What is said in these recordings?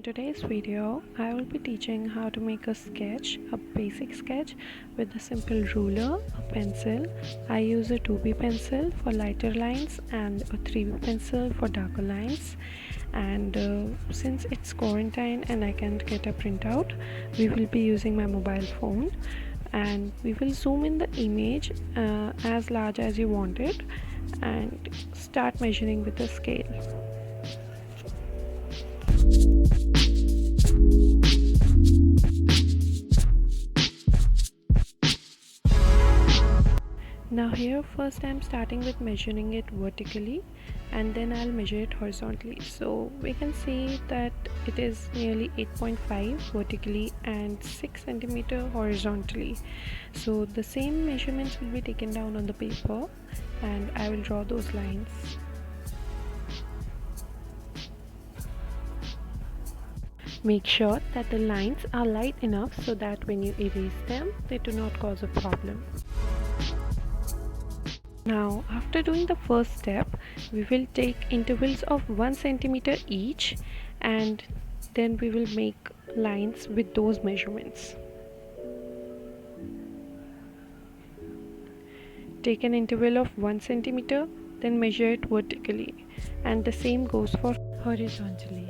today's video, I will be teaching how to make a sketch, a basic sketch with a simple ruler, a pencil. I use a 2B pencil for lighter lines and a 3B pencil for darker lines. And since it's quarantine and I can't get a printout, we will be using my mobile phone, and we will zoom in the image as large as you want it and start measuring with the scale. Now here first I'm starting with measuring it vertically, and then I'll measure it horizontally. So we can see that it is nearly 8.5 vertically and 6 centimeter horizontally. So the same measurements will be taken down on the paper and I will draw those lines. Make sure that the lines are light enough so that when you erase them, they do not cause a problem. Now, after doing the first step, we will take intervals of 1 centimeter each, and then we will make lines with those measurements. Take an interval of 1 centimeter, then measure it vertically, and the same goes for horizontally.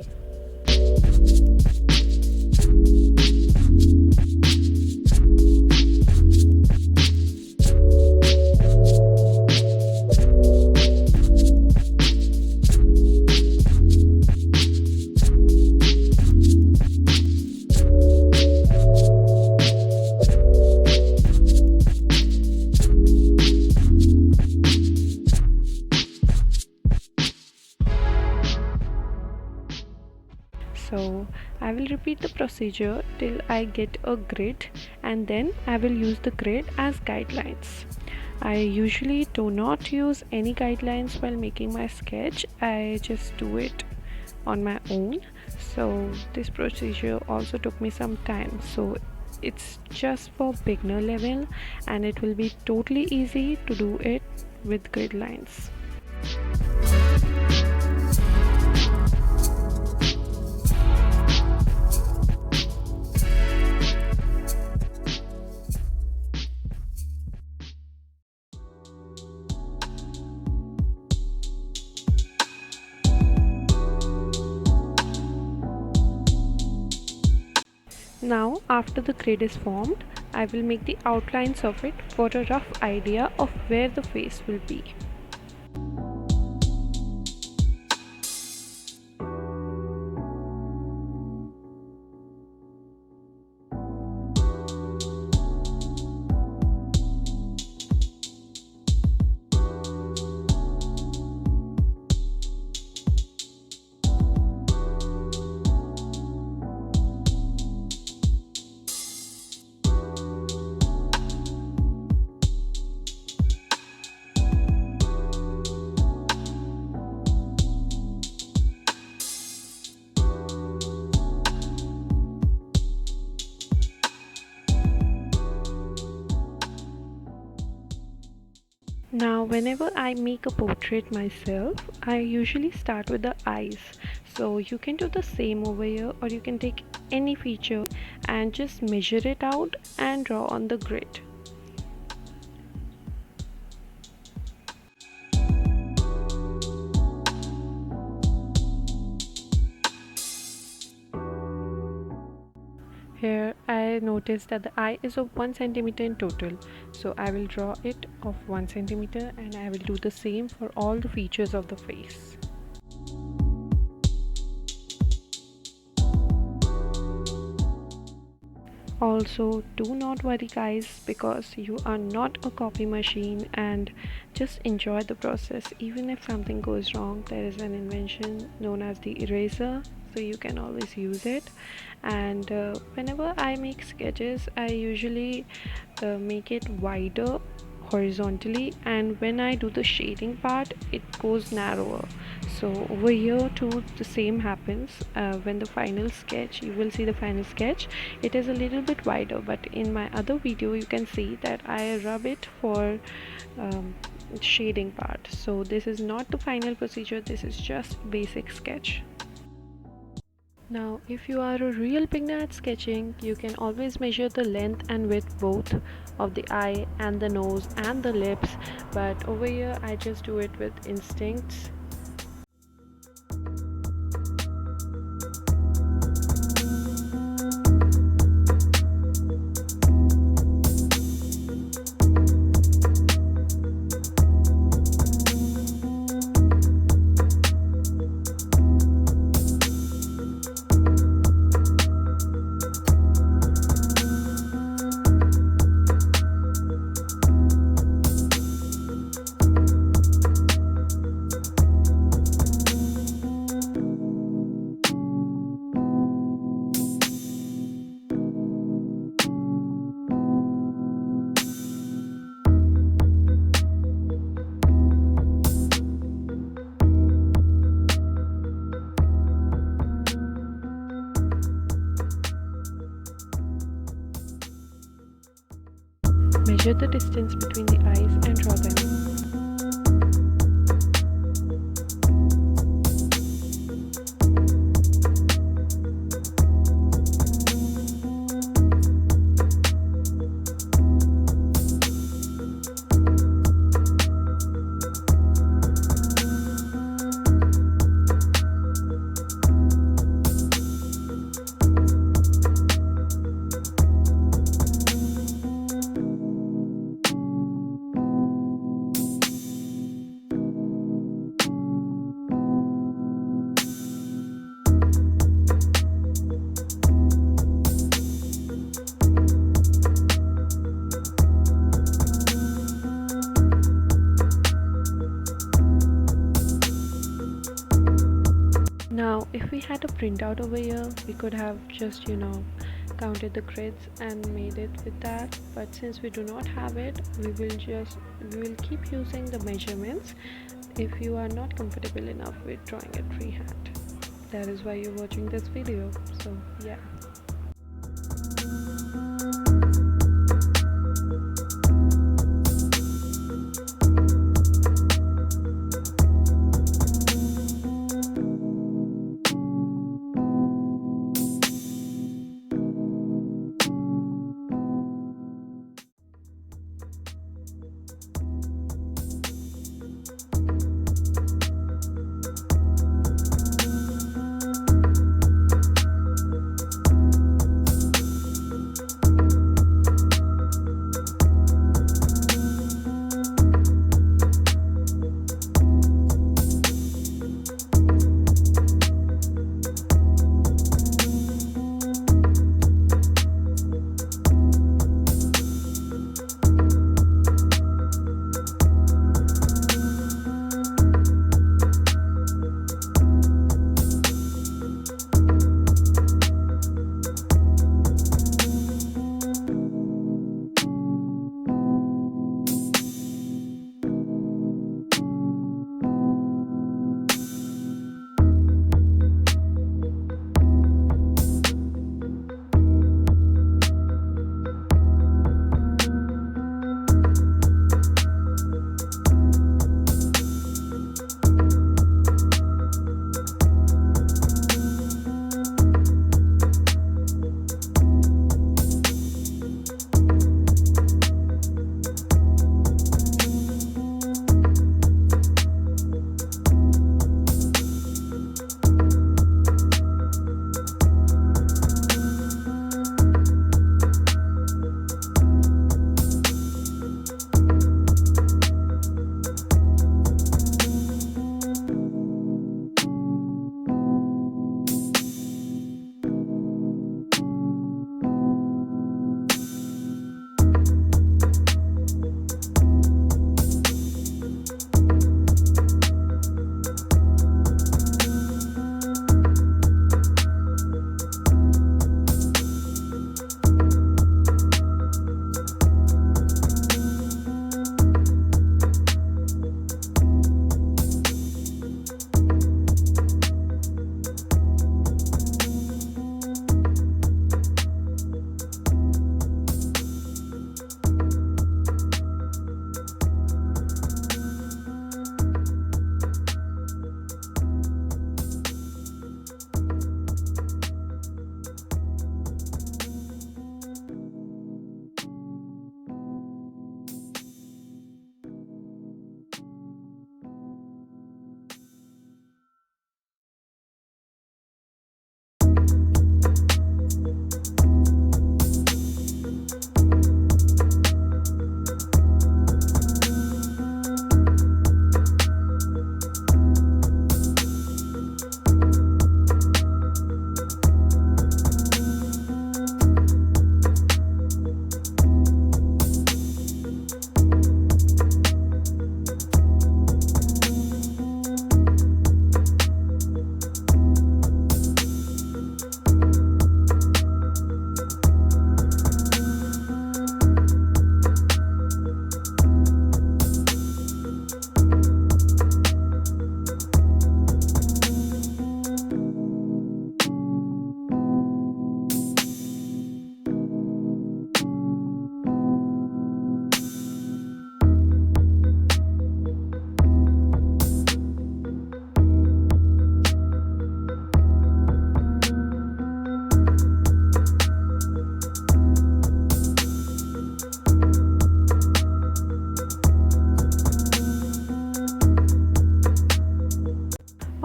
So I will repeat the procedure till I get a grid, and then I will use the grid as guidelines. I usually do not use any guidelines while making my sketch. I just do it on my own. So this procedure also took me some time. So it's just for beginner level, and it will be totally easy to do it with grid lines. Now, after the grid is formed, I will make the outlines of it for a rough idea of where the face will be. Now, whenever I make a portrait myself, I usually start with the eyes. So you can do the same over here, or you can take any feature and just measure it out and draw on the grid. Here I noticed that the eye is of 1 centimeter in total, so I will draw it of 1 centimeter, and I will do the same for all the features of the face. Also, do not worry guys, because you are not a copy machine, and just enjoy the process. Even if something goes wrong, there is an invention known as the eraser, so you can always use it. And whenever I make sketches, I usually make it wider horizontally, and when I do the shading part, it goes narrower. So over here too the same happens. When the final sketch, you will see the final sketch, it is a little bit wider, but in my other video you can see that I rub it for shading part. So this is not the final procedure, this is just basic sketch. Now, if you are a real beginner at sketching, you can always measure the length and width both of the eye and the nose and the lips, but over here I just do it with instincts. Measure the distance between the eyes and draw them. Now, if we had a printout over here, we could have just, counted the grids and made it with that. But since we do not have it, we will keep using the measurements if you are not comfortable enough with drawing it freehand. That is why you're watching this video. So, yeah.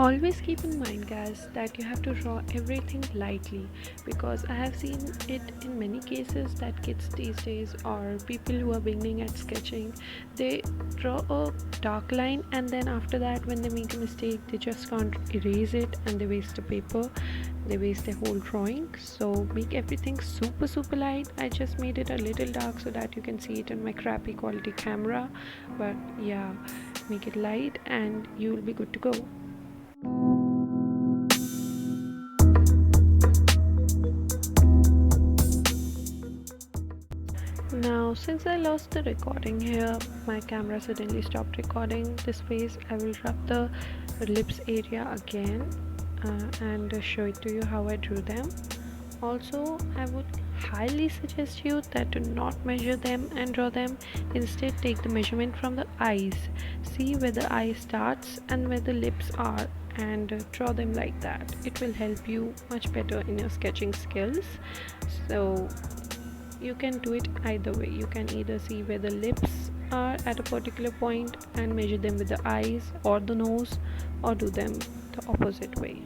Always keep in mind, guys, that you have to draw everything lightly, because I have seen it in many cases that kids these days or people who are beginning at sketching, they draw a dark line and then after that when they make a mistake they just can't erase it and they waste the paper, they waste the whole drawing. So make everything super light. I just made it a little dark so that you can see it in my crappy quality camera, but yeah, make it light and you will be good to go. Now, since I lost the recording here, my camera suddenly stopped recording this phase. I will rub the lips area again and show it to you how I drew them. Also, I would highly suggest you that do not measure them and draw them. Instead, take the measurement from the eyes. See where the eye starts and where the lips are and draw them like that. It will help you much better in your sketching skills. So you can do it either way. You can either see where the lips are at a particular point and measure them with the eyes or the nose, or do them the opposite way.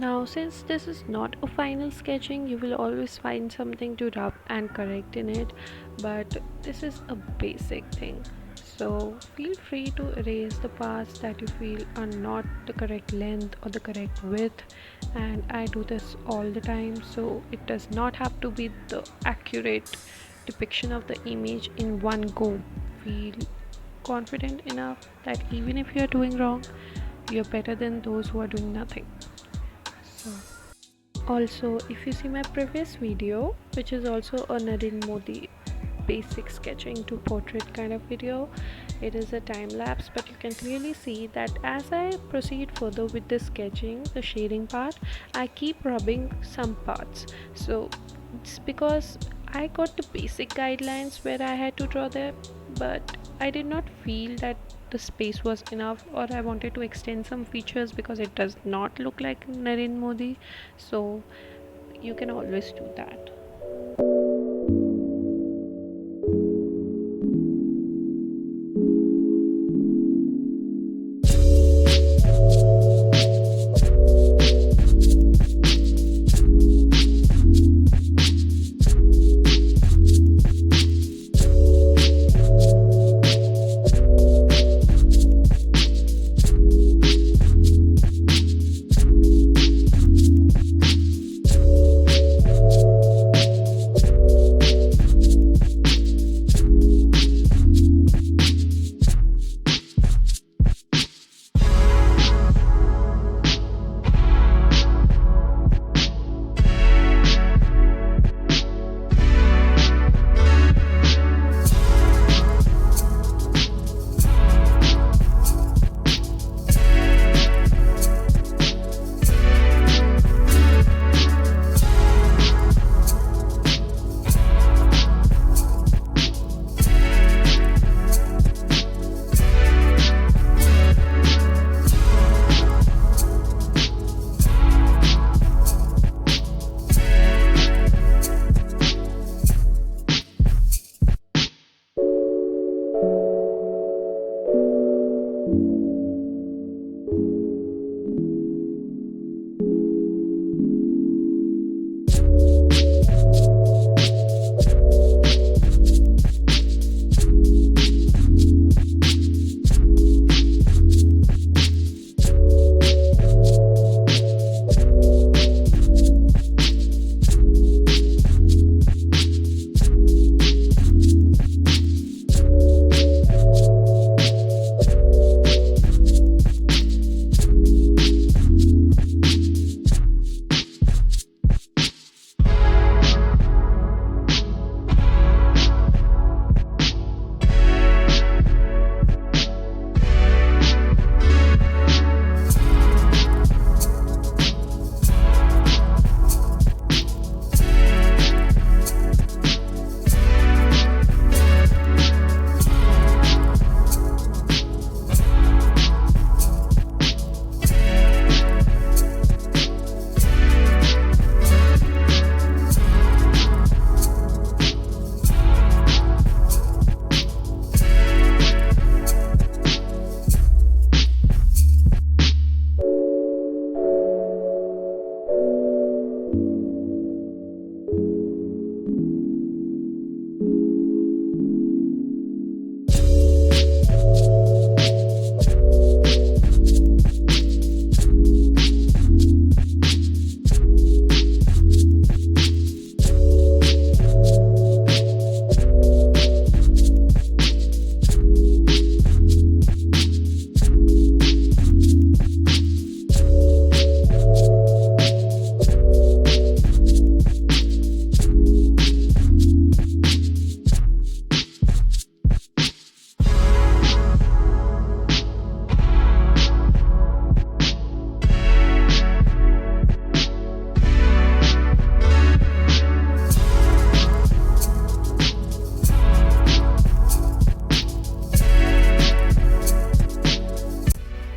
Now, since this is not a final sketching, you will always find something to rub and correct in it, but this is a basic thing. So, feel free to erase the parts that you feel are not the correct length or the correct width. And I do this all the time, so it does not have to be the accurate depiction of the image in one go. Feel confident enough that even if you are doing wrong, you're better than those who are doing nothing. So, also, if you see my previous video, which is also a Narendra Modi basic sketching to portrait kind of video, it is a time lapse, but you can clearly see that as I proceed further with the sketching, the shading part, I keep rubbing some parts. So it's because I got the basic guidelines where I had to draw there, but I did not feel that the space was enough, or I wanted to extend some features because it does not look like Narendra Modi. So you can always do that.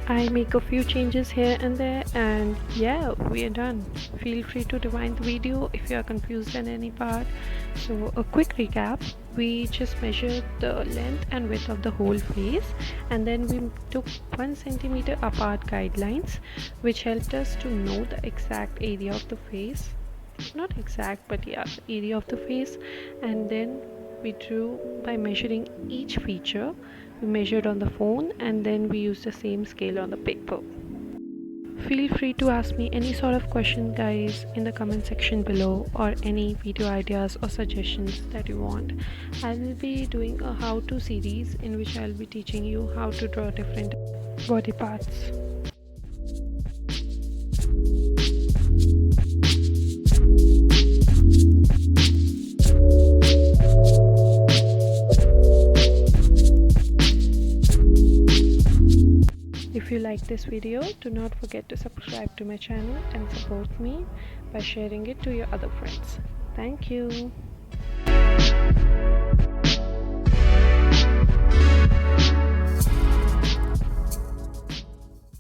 I make a few changes here and there, and yeah, we are done. Feel free to rewind the video if you are confused in any part. So a quick recap: We just measured the length and width of the whole face, and then we took 1 centimeter apart guidelines, which helped us to know the exact area of the face. Not exact, but yeah, the area of the face. And then we drew by measuring each feature. We measured on the phone, and then we used the same scale on the paper. Feel free to ask me any sort of question, guys, in the comment section below, or any video ideas or suggestions that you want. I will be doing a how-to series in which I'll be teaching you how to draw different body parts. If you like this video, do not forget to subscribe to my channel and support me by sharing it to your other friends. Thank you.